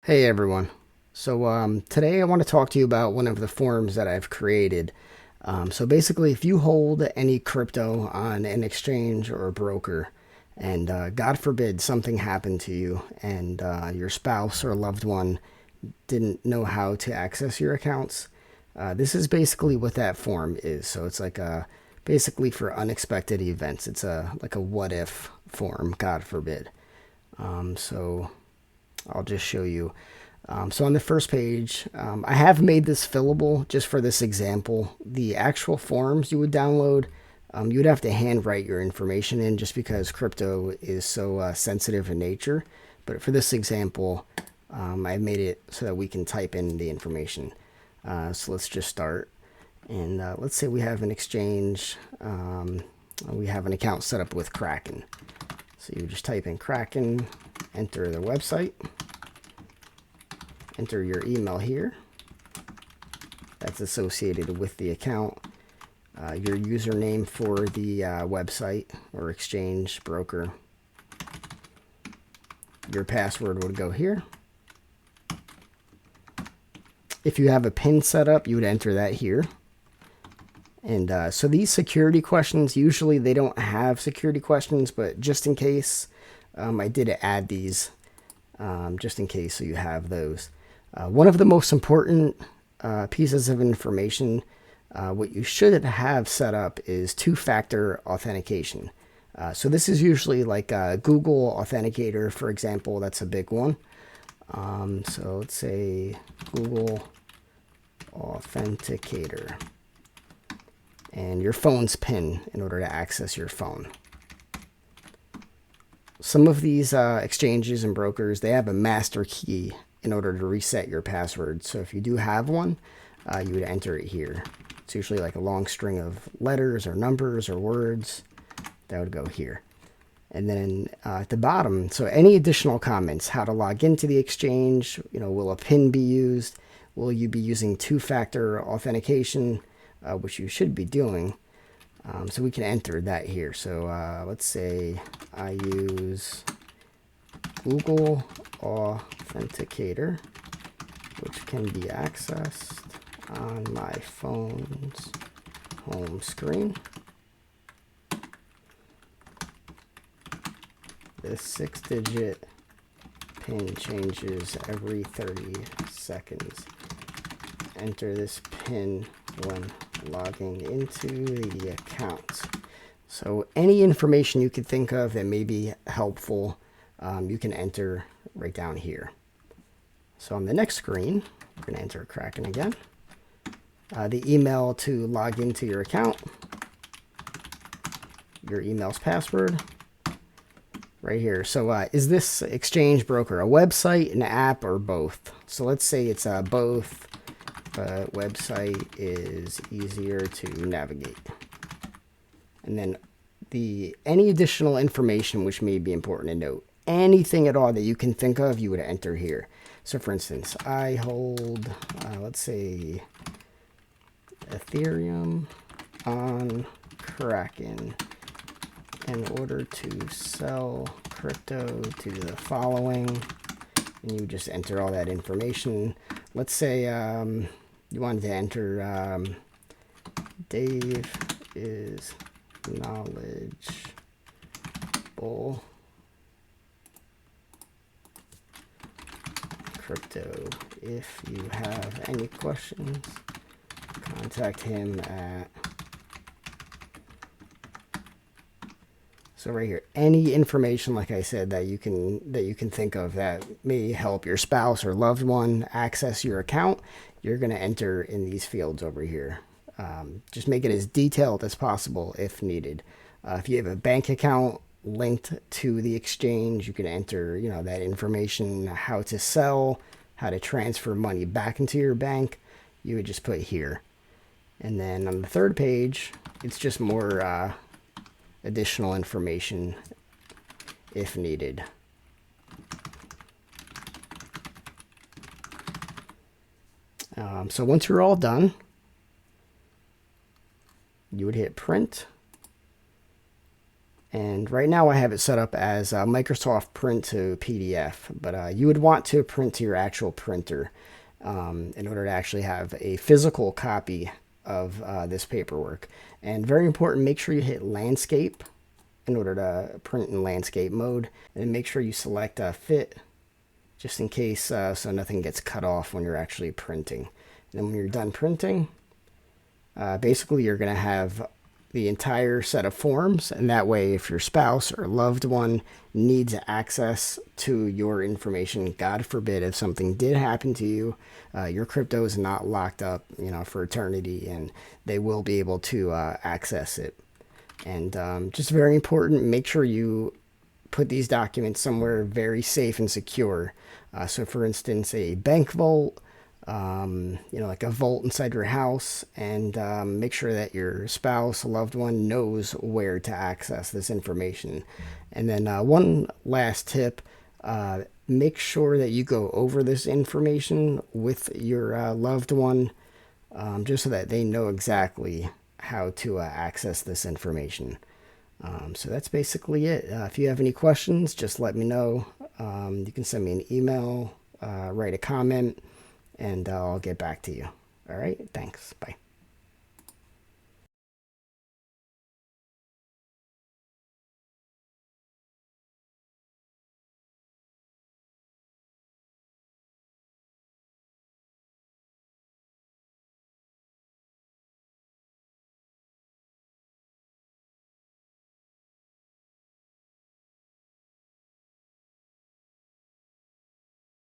Hey everyone. Today I want to talk to you about one of the forms that I've created. So basically, if you hold any crypto on an exchange or a broker, and God forbid something happened to you, and your spouse or loved one didn't know how to access your accounts, this is basically what that form is. So it's like basically for unexpected events. It's like a what if form. God forbid. So I'll just show you. So on the first page, I have made this fillable just for this example. The actual forms you would download, you would have to handwrite your information in just because crypto is so sensitive in nature. But for this example, I made it so that we can type in the information. So let's just start. And let's say we have an exchange. We have an account set up with Kraken. So you just type in Kraken, enter the website. Enter your email here that's associated with the account, your username for the website or exchange broker. Your password would go here. If you have a PIN set up, you would enter that here. And so these security questions, usually they don't have security questions, but just in case, I did add these just in case, so you have those. One of the most important pieces of information, what you should have set up is two-factor authentication. So this is usually like a Google Authenticator, for example. That's a big one. So let's say Google Authenticator. And your phone's PIN in order to access your phone. Some of these exchanges and brokers, they have a master key in order to reset your password. So if you do have one, you would enter it here. It's usually like a long string of letters or numbers or words. That would go here. And then at the bottom, so any additional comments, how to log into the exchange, will a PIN be used? Will you be using two-factor authentication, which you should be doing? So we can enter that here. So let's say I use Google Authenticator, which can be accessed on my phone's home screen. This 6-digit PIN changes every 30 seconds. Enter this PIN when logging into the account. So any information you could think of that may be helpful, you can enter right down here. So on the next screen, we're going to enter Kraken again. The email to log into your account, your email's password, right here. So is this exchange broker a website, an app, or both? So let's say it's both, but website is easier to navigate. And then any additional information which may be important to note. Anything at all that you can think of, you would enter here. So for instance, I hold, let's say, Ethereum on Kraken in order to sell crypto to the following. And you just enter all that information. Let's say you wanted to enter Dave is knowledgeable crypto. If you have any questions, contact him at. So right here, any information, like I said, that you can think of that may help your spouse or loved one access your account, you're going to enter in these fields over here. Just make it as detailed as possible if needed. If you have a bank account linked to the exchange, you can enter, that information, how to sell, how to transfer money back into your bank. You would just put here. And then on the third page, it's just more additional information if needed. So once you're all done, you would hit print, And right now I have it set up as Microsoft Print to PDF, but you would want to print to your actual printer in order to actually have a physical copy of this paperwork. And very important, make sure you hit landscape in order to print in landscape mode, and make sure you select fit just in case so nothing gets cut off when you're actually printing. And then when you're done printing, basically you're going to have the entire set of forms, and that way if your spouse or loved one needs access to your information, God forbid if something did happen to you, your crypto is not locked up, for eternity, and they will be able to access it. And just very important, make sure you put these documents somewhere very safe and secure. So for instance, a bank vault, like a vault inside your house, and make sure that your spouse, loved one knows where to access this information. And then one last tip, make sure that you go over this information with your loved one, just so that they know exactly how to access this information. So that's basically it. If you have any questions, just let me know. You can send me an email, write a comment, and I'll get back to you. All right, thanks. Bye.